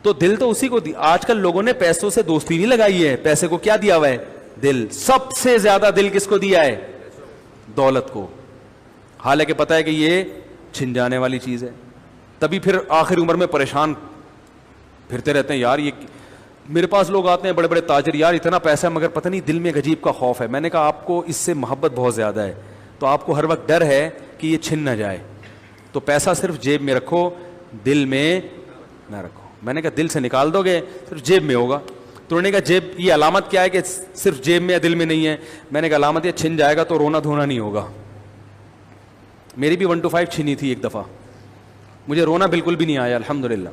تو دل تو اسی کو آج کل لوگوں نے پیسوں سے دوستی نہیں لگائی ہے, پیسے کو کیا دیا ہوا ہے, دل. سب سے زیادہ دل کس کو دیا ہے, دولت کو, حالانکہ پتا ہے کہ یہ چھن جانے والی چیز ہے. تبھی پھر آخر عمر میں پریشان پھرتے رہتے ہیں, یار یہ میرے پاس لوگ آتے ہیں بڑے بڑے تاجر, یار اتنا پیسہ مگر پتہ نہیں دل میں ایک عجیب کا خوف ہے. میں نے کہا آپ کو اس سے محبت بہت زیادہ ہے, تو آپ کو ہر وقت ڈر ہے کہ یہ چھن نہ جائے, تو پیسہ صرف جیب میں رکھو, دل میں نہ رکھو. میں نے کہا دل سے نکال دو گے صرف جیب میں ہوگا. تو انہوں نے کہا جیب کی علامت کیا ہے کہ صرف جیب میں یا دل میں نہیں ہے؟ میں نے کہا علامت یہ چھن جائے گا تو رونا دھونا نہیں ہوگا. میری بھی 125 چھنی تھی ایک دفعہ, مجھے رونا بالکل بھی نہیں آیا الحمدللہ.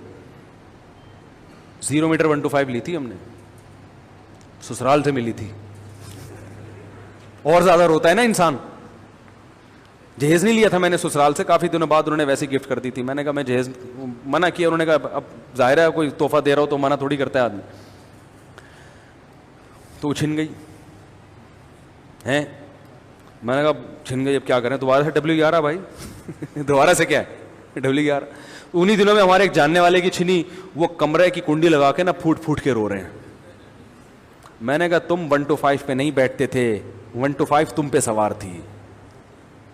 0 میٹر 125 لی تھی ہم نے, سسرال سے ملی تھی. اور زیادہ روتا ہے نا انسان. جہیز نہیں لیا تھا میں نے سسرال سے, کافی دنوں بعد انہوں نے ویسی گفٹ کر دی تھی. میں نے کہا میں جہیز منع کیا, انہوں نے کہا اب ظاہر ہے کوئی تحفہ دے رہا ہو تو منع تھوڑی کرتا ہے آدمی. تو وہ چھن گئی ہیں. میں نے کہا چھن گئی اب کیا کریں, دوبارہ سے W11 بھائی دوبارہ سے کیا ہے W11. انہی دنوں میں ہمارے ایک جاننے والے کی چھنی, وہ کمرے کی کنڈی لگا کے نا پھوٹ پھوٹ کے رو رہے ہیں. میں نے کہا تم 125 پہ نہیں بیٹھتے تھے, 125 تم پہ سوار تھی.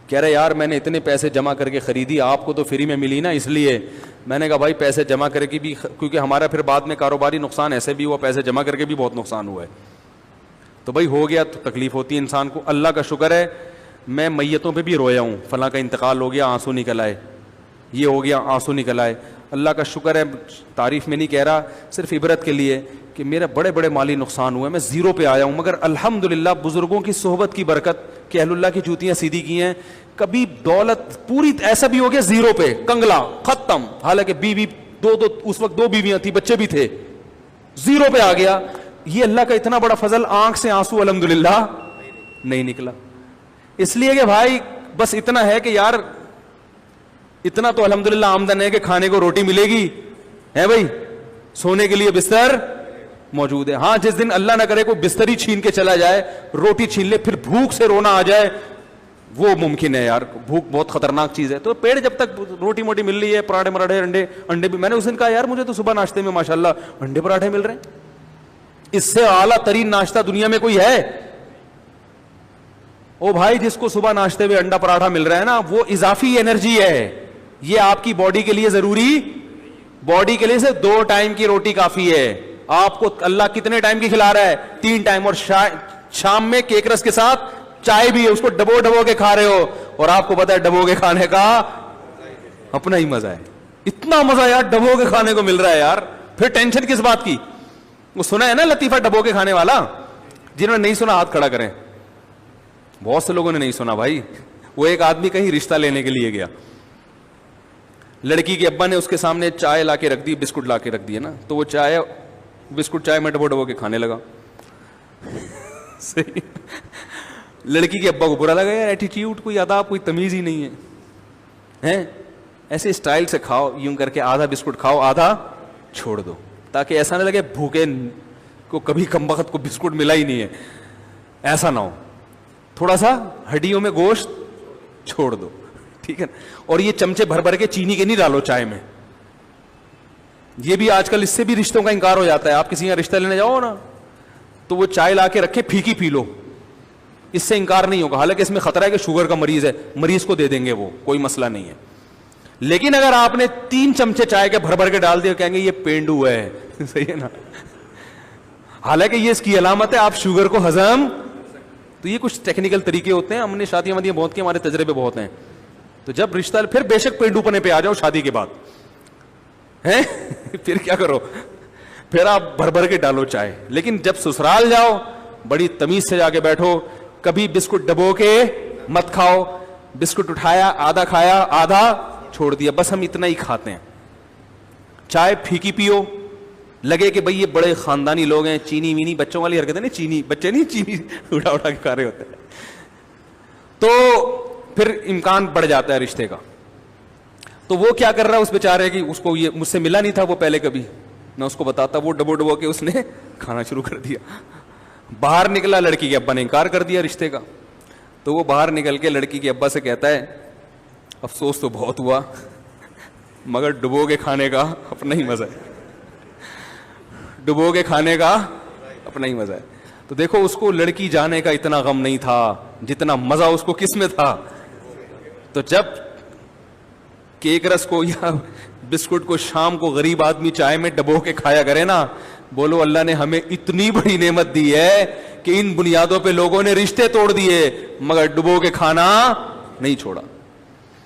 کہہ رہے یار میں نے اتنے پیسے جمع کر کے خریدی, آپ کو تو فری میں ملی نا اس لیے. میں نے کہا بھائی پیسے جمع کر کے بھی, کیونکہ ہمارا پھر بعد میں کاروباری نقصان ایسے بھی ہوا, پیسے جمع کر کے بھی بہت نقصان ہوا ہے. تو بھائی ہو گیا تو تکلیف ہوتی ہے انسان کو. اللہ کا شکر ہے میں میتوں پہ بھی رویا ہوں, فلاں کا انتقال ہو گیا آنسو نکل آئے, یہ ہو گیا آنسو نکل آئے. اللہ کا شکر ہے, تعریف میں نہیں کہہ رہا, صرف عبرت کے لیے کہ میرے بڑے بڑے مالی نقصان ہوئے, میں 0 پہ آیا ہوں. مگر الحمدللہ بزرگوں کی صحبت کی برکت کہ اہل اللہ کی جوتیاں سیدھی کی ہیں, کبھی دولت پوری ایسا بھی ہو گیا 0 پہ کنگلا ختم. حالانکہ بیوی دو اس وقت 2 بیویاں تھیں, بچے بھی تھے, 0 پہ آ گیا. یہ اللہ کا اتنا بڑا فضل, آنکھ سے آنسو الحمدللہ نہیں نکلا. اس لیے کہ بھائی بس اتنا ہے کہ یار اتنا تو الحمدللہ آمدن ہے کہ کھانے کو روٹی ملے گی ہے بھائی, سونے کے لیے بستر موجود ہے. ہاں جس دن اللہ نہ کرے کوئی بستر ہی چھین کے چلا جائے, روٹی چھین لے, پھر بھوک سے رونا آ جائے, وہ ممکن ہے یار. بھوک بہت خطرناک چیز ہے. تو پیڑ جب تک روٹی موٹی مل رہی ہے, پراٹھے مراٹھے انڈے بھی, میں نے اس دن کہا یار مجھے تو صبح ناشتے میں ماشاءاللہ انڈے پراٹھے مل رہے ہیں, اس سے اعلیٰ ترین ناشتہ دنیا میں کوئی ہے؟ او بھائی جس کو صبح ناشتے میں انڈا پراٹھا مل رہا ہے نا, وہ اضافی انرجی ہے. یہ آپ کی باڈی کے لیے ضروری, باڈی کے لیے صرف 2 ٹائم کی روٹی کافی ہے. آپ کو اللہ کتنے ٹائم کی کھلا رہا ہے؟ 3 ٹائم. اور شام میں کیک رس کے ساتھ چائے بھی ہے, اس کو ڈبو ڈبو کے کھا رہے ہو, اور آپ کو پتا ہے ڈبو کے کھانے کا اپنا ہی مزہ ہے. اتنا مزہ یار ڈبو کے کھانے کو مل رہا ہے یار, پھر ٹینشن کس بات کی؟ وہ سنا ہے نا لطیفہ ڈبو کے کھانے والا؟ جنہوں نے نہیں سنا ہاتھ کھڑا کریں. بہت سے لوگوں نے نہیں سنا بھائی. وہ ایک آدمی کہیں رشتہ لینے کے لیے گیا, لڑکی کے ابا نے اس کے سامنے چائے لا کے رکھ دی, بسکٹ لا کے رکھ دیے نا, تو وہ بسکٹ چائے میں ڈبو ڈبو کے کھانے لگا. صحیح. لڑکی کے ابا کو برا لگا, یار ایٹیٹیوڈ, کوئی آداب, کوئی تمیز ہی نہیں ہے, ایسے اسٹائل سے کھاؤ, یوں کر کے آدھا بسکٹ کھاؤ آدھا چھوڑ دو, تاکہ ایسا نہ لگے بھوکے کو کبھی کم وقت کو بسکٹ ملا ہی نہیں ہے, ایسا نہ ہو. تھوڑا سا ہڈیوں میں گوشت چھوڑ دو, ٹھیک ہے. اور یہ چمچے بھر بھر کے چینی کے نہیں ڈالو چائے میں, یہ بھی آج کل اس سے بھی رشتوں کا انکار ہو جاتا ہے. آپ کسی کا رشتہ لینے جاؤ نا تو وہ چائے لا کے رکھے پھیکی پی لو, اس سے انکار نہیں ہوگا. حالانکہ اس میں خطرہ ہے کہ شوگر کا مریض ہے, مریض کو دے دیں گے, وہ کوئی مسئلہ نہیں ہے. لیکن اگر آپ نے 3 چمچے چائے کے بھر بھر کے ڈال دیے, کہیں گے یہ پینڈو ہے. صحیح ہے نا؟ حالانکہ یہ اس کی علامت ہے آپ شوگر کو ہضم. تو یہ کچھ ٹیکنیکل طریقے ہوتے ہیں, ہم نے شادیاں ودیاں بہت کی, ہمارے تجربے بہت ہیں. تو جب رشتہ پھر بے شک پینڈو پنے پہ آ جاؤ شادی کے بعد ہیں, پھر کیا کرو, پھر آپ بھر بھر کے ڈالو چائے. لیکن جب سسرال جاؤ بڑی تمیز سے جا کے بیٹھو, کبھی بسکٹ ڈبو کے مت کھاؤ. بسکٹ اٹھایا آدھا کھایا آدھا چھوڑ دیا, بس ہم اتنا ہی کھاتے ہیں. چائے پھیکی پیو, لگے کہ بھئی یہ بڑے خاندانی لوگ ہیں, چینی وینی بچوں والی حرکتیں نہیں, چینی بچے نہیں چینی اٹھا اٹھا کے کھا رہے ہوتے ہیں, تو پھر امکان بڑھ جاتا ہے رشتے کا. تو وہ کیا کر رہا ہے اس بیچارے کی, اس کو یہ مجھ سے ملا نہیں تھا وہ پہلے کبھی, میں اس کو بتاتا, وہ ڈبو ڈبو کے اس نے کھانا شروع کر دیا. باہر نکلا, لڑکی کے ابا نے انکار کر دیا رشتے کا. تو وہ باہر نکل کے لڑکی کے ابا سے کہتا ہے افسوس تو بہت ہوا, مگر ڈبو کے کھانے کا اپنا ہی مزہ ہے. ڈبو کے کھانے کا اپنا ہی مزہ ہے. تو دیکھو اس کو لڑکی جانے کا اتنا غم نہیں تھا جتنا مزہ اس کو کس میں تھا. تو جب کیک رس کو یا بسکٹ کو شام کو غریب آدمی چائے میں ڈبو کے کھایا کرے نا, بولو اللہ نے ہمیں اتنی بڑی نعمت دی ہے کہ ان بنیادوں پہ لوگوں نے رشتے توڑ دیے مگر ڈبو کے کھانا نہیں چھوڑا.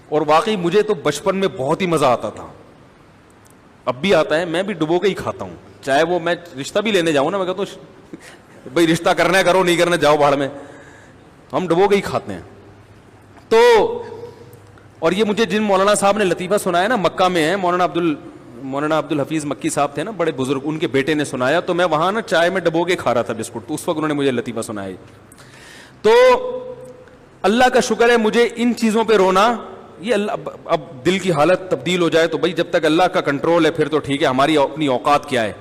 اور واقعی مجھے تو بچپن میں بہت ہی مزہ آتا تھا, اب بھی آتا ہے, میں بھی ڈبو کے ہی کھاتا ہوں. چاہے وہ میں رشتہ بھی لینے جاؤں نا, میں کہتا ہوں بھائی رشتہ کرنا ہے کرو, نہیں کرنا جاؤ باہر میں, ہم ڈبو کے ہی کھاتے ہیں. تو اور یہ مجھے جن مولانا صاحب نے لطیفہ سنایا نا, مکہ میں ہے مولانا عبد الحفیظ مکی صاحب تھے نا, بڑے بزرگ, ان کے بیٹے نے سنایا. تو میں وہاں نا چائے میں ڈبو کے کھا رہا تھا بسکٹ, تو اس وقت انہوں نے مجھے لطیفہ سنایا. تو اللہ کا شکر ہے مجھے ان چیزوں پہ رونا, یہ اللہ, اب دل کی حالت تبدیل ہو جائے تو بھائی جب تک اللہ کا کنٹرول ہے پھر تو ٹھیک ہے, ہماری اپنی اوقات کیا ہے.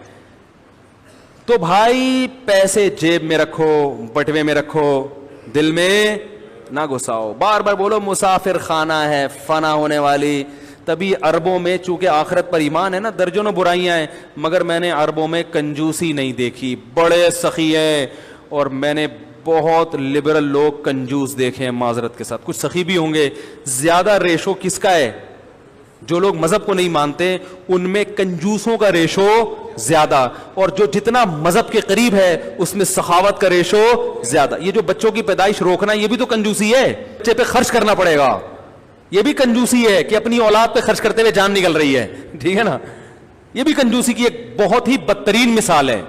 تو بھائی پیسے جیب میں رکھو, بٹوے میں رکھو, دل میں نہ گھساؤ. بار بار بولو مسافر خانہ ہے فنا ہونے والی. تبھی عربوں میں چونکہ آخرت پر ایمان ہے نا, درجنوں برائیاں ہیں, مگر میں نے عربوں میں کنجوسی نہیں دیکھی, بڑے سخی ہیں. اور میں نے بہت لبرل لوگ کنجوس دیکھے ہیں, معذرت کے ساتھ, کچھ سخی بھی ہوں گے. زیادہ ریشو کس کا ہے؟ جو لوگ مذہب کو نہیں مانتے ان میں کنجوسوں کا ریشو زیادہ, اور جو جتنا مذہب کے قریب ہے اس میں سخاوت کا ریشو زیادہ. یہ جو بچوں کی پیدائش روکنا یہ بھی تو کنجوسی ہے, بچے پہ خرچ کرنا پڑے گا, یہ بھی کنجوسی ہے کہ اپنی اولاد پہ خرچ کرتے ہوئے جان نکل رہی ہے, ٹھیک ہے نا, یہ بھی کنجوسی کی ایک بہت ہی بدترین مثال ہے.